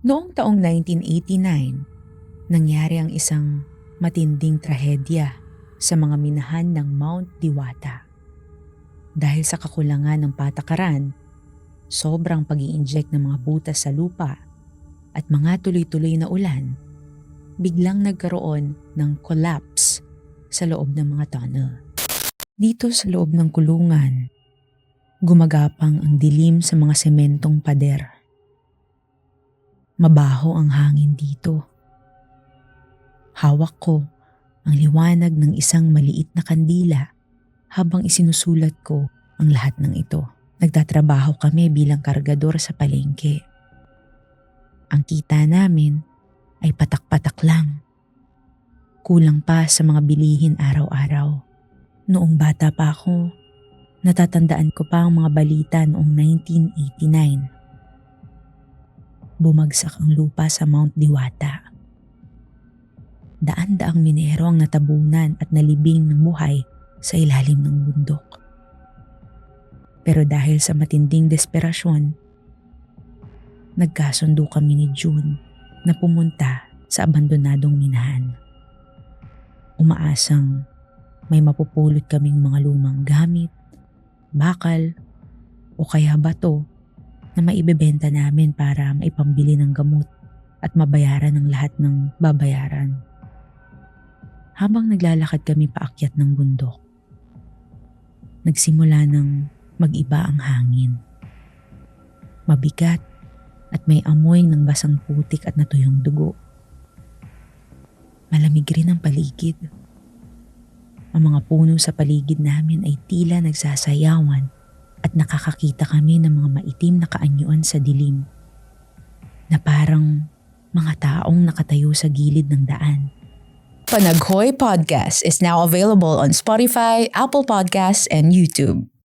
Noong taong 1989, nangyari ang isang matinding trahedya sa mga minahan ng Mount Diwata. Dahil sa kakulangan ng patakaran, sobrang pag-i-inject ng mga butas sa lupa at mga tuloy-tuloy na ulan, biglang nagkaroon ng collapse sa loob ng mga tunnel. Dito sa loob ng kulungan, gumagapang ang dilim sa mga sementong pader. Mabaho ang hangin dito. Hawak ko ang liwanag ng isang maliit na kandila habang isinusulat ko ang lahat ng ito. Nagtatrabaho kami bilang kargador sa palengke. Ang kita namin ay patak-patak lang. Kulang pa sa mga bilihin araw-araw. Noong bata pa ako, natatandaan ko pa ang mga balita noong 1989. Bumagsak ang lupa sa Mount Diwata. Daan-daang minero ang natabunan at nalibing ng buhay sa ilalim ng bundok. Pero dahil sa matinding desperasyon, nagkasundo kami ni June na pumunta sa abandonadong minahan. Umaasang may mapupulot kaming mga lumang gamit, bakal o kaya bato na maibebenta namin para maipambili ng gamot at mabayaran ang lahat ng babayaran. Habang naglalakad kami paakyat ng bundok, nagsimula ng mag-iba ang hangin. Mabigat at may amoy ng basang putik at natuyong dugo. Malamig rin ang paligid. Ang mga puno sa paligid namin ay tila nagsasayawan at nakakakita kami ng mga maitim na kaanyuan sa dilim na parang mga taong nakatayo sa gilid ng daan. Panaghoy Podcast is now available on Spotify, Apple Podcasts, and YouTube.